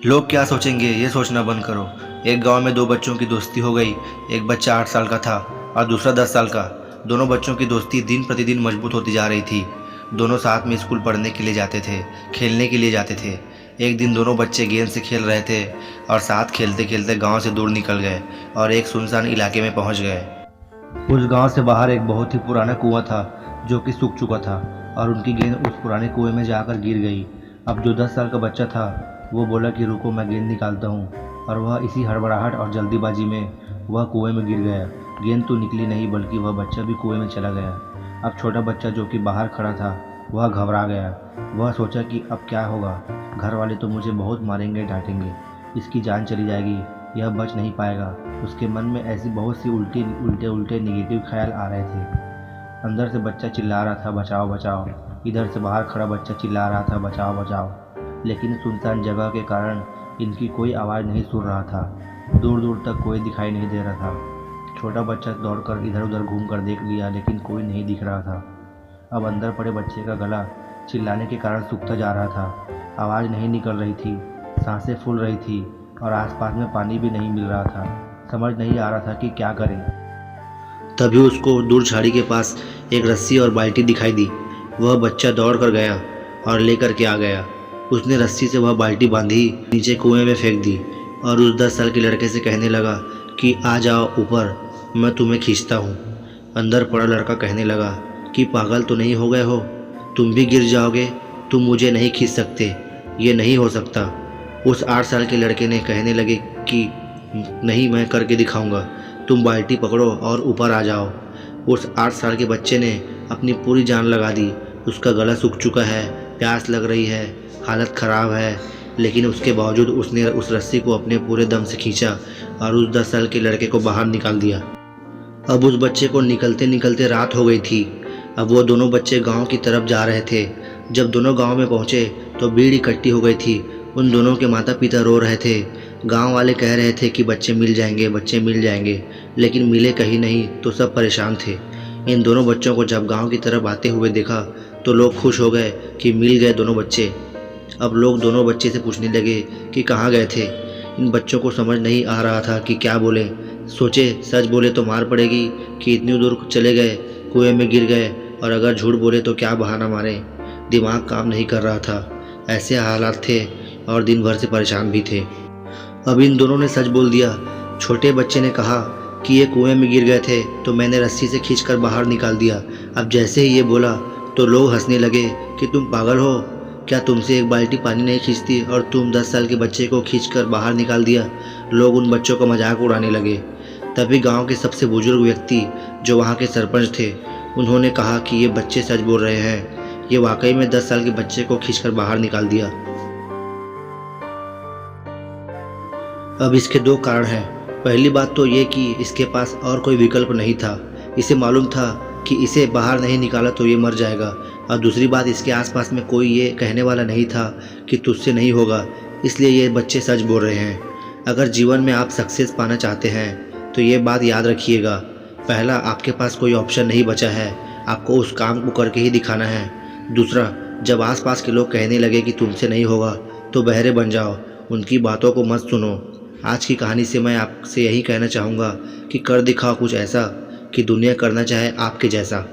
लोग क्या सोचेंगे ये सोचना बंद करो। एक गांव में दो बच्चों की दोस्ती हो गई। एक बच्चा 8 साल का था और दूसरा 10 साल का। दोनों बच्चों की दोस्ती दिन प्रतिदिन मजबूत होती जा रही थी। दोनों साथ में स्कूल पढ़ने के लिए जाते थे, खेलने के लिए जाते थे। एक दिन दोनों बच्चे गेंद से खेल रहे थे और साथ खेलते खेलते गांव से दूर निकल गए और एक सुनसान इलाके में पहुंच गए। उस गांव से बाहर एक बहुत ही पुराना कुआं था जो कि सूख चुका था और उनकी गेंद उस पुराने कुएं में जाकर गिर गई। अब जो 10 साल का बच्चा था वो बोला कि रुको मैं गेंद निकालता हूँ, और वह इसी हड़बड़ाहट और जल्दीबाजी में वह कुएं में गिर गया। गेंद तो निकली नहीं बल्कि वह बच्चा भी कुएं में चला गया। अब छोटा बच्चा जो कि बाहर खड़ा था वह घबरा गया। वह सोचा कि अब क्या होगा, घर वाले तो मुझे बहुत मारेंगे डांटेंगे, इसकी जान चली जाएगी, यह बच नहीं पाएगा। उसके मन में ऐसी बहुत सी उल्टे उल्टे निगेटिव ख्याल आ रहे थे। अंदर से बच्चा चिल्ला रहा था बचाओ बचाओ, इधर से बाहर खड़ा बच्चा चिल्ला रहा था बचाओ बचाओ। लेकिन सुनसान जगह के कारण इनकी कोई आवाज़ नहीं सुन रहा था। दूर दूर तक कोई दिखाई नहीं दे रहा था। छोटा बच्चा दौड़कर इधर उधर घूम कर देख लिया लेकिन कोई नहीं दिख रहा था। अब अंदर पड़े बच्चे का गला चिल्लाने के कारण सूखता जा रहा था। आवाज़ नहीं निकल रही थी, सांसें फूल रही थी और आसपास में पानी भी नहीं मिल रहा था। समझ नहीं आ रहा था कि क्या करें। तभी उसको दूर झाड़ी के पास एक रस्सी और बाल्टी दिखाई दी। वह बच्चा दौड़ कर गया और लेकर के आ गया। उसने रस्सी से वह बाल्टी बांधी, नीचे कुएं में फेंक दी और उस 10 साल के लड़के से कहने लगा कि आ जाओ ऊपर, मैं तुम्हें खींचता हूँ। अंदर पड़ा लड़का कहने लगा कि पागल तो नहीं हो गए हो, तुम भी गिर जाओगे, तुम मुझे नहीं खींच सकते, ये नहीं हो सकता। उस 8 साल के लड़के ने कहने लगे कि नहीं, मैं करके दिखाऊंगा, तुम बाल्टी पकड़ो और ऊपर आ जाओ। उस 8 साल के बच्चे ने अपनी पूरी जान लगा दी। उसका गला सूख चुका है, प्यास लग रही है, हालत ख़राब है, लेकिन उसके बावजूद उसने उस रस्सी को अपने पूरे दम से खींचा और उस 10 साल के लड़के को बाहर निकाल दिया। अब उस बच्चे को निकलते निकलते रात हो गई थी। अब वो दोनों बच्चे गांव की तरफ जा रहे थे। जब दोनों गांव में पहुंचे तो भीड़ इकट्ठी हो गई थी। उन दोनों के माता पिता रो रहे थे। गांव वाले कह रहे थे कि बच्चे मिल जाएंगे, बच्चे मिल जाएंगे, लेकिन मिले कहीं नहीं तो सब परेशान थे। इन दोनों बच्चों को जब गांव की तरफ आते हुए देखा तो लोग खुश हो गए कि मिल गए दोनों बच्चे। अब लोग दोनों बच्चे से पूछने लगे कि कहाँ गए थे। इन बच्चों को समझ नहीं आ रहा था कि क्या बोले। सोचे सच बोले तो मार पड़ेगी कि इतनी दूर चले गए, कुएं में गिर गए, और अगर झूठ बोले तो क्या बहाना मारे। दिमाग काम नहीं कर रहा था। ऐसे हालात थे और दिन भर से परेशान भी थे। अब इन दोनों ने सच बोल दिया। छोटे बच्चे ने कहा कि ये कुएं में गिर गए थे तो मैंने रस्सी से खींचकर बाहर निकाल दिया। अब जैसे ही ये बोला तो लोग हंसने लगे कि तुम पागल हो, क्या तुमसे एक बाल्टी पानी नहीं खींचती और तुम 10 साल के बच्चे को खींचकर बाहर निकाल दिया। लोग उन बच्चों का मजाक उड़ाने लगे। तभी गांव के सबसे बुजुर्ग व्यक्ति जो वहां के सरपंच थे, उन्होंने कहा कि ये बच्चे सच बोल रहे हैं, ये वाकई में 10 साल के बच्चे को खींचकर बाहर निकाल दिया। अब इसके दो कारण हैं। पहली बात तो ये कि इसके पास और कोई विकल्प नहीं था। इसे मालूम था कि इसे बाहर नहीं निकाला तो ये मर जाएगा। और दूसरी बात, इसके आसपास में कोई ये कहने वाला नहीं था कि तुझसे नहीं होगा, इसलिए ये बच्चे सच बोल रहे हैं। अगर जीवन में आप सक्सेस पाना चाहते हैं तो ये बात याद रखिएगा। पहला, आपके पास कोई ऑप्शन नहीं बचा है, आपको उस काम को करके ही दिखाना है। दूसरा, जब आसपास के लोग कहने लगे कि तुमसे नहीं होगा तो बहरे बन जाओ, उनकी बातों को मत सुनो। आज की कहानी से मैं आपसे यही कहना चाहूँगा कि कर दिखाओ कुछ ऐसा कि दुनिया करना चाहे आपके जैसा।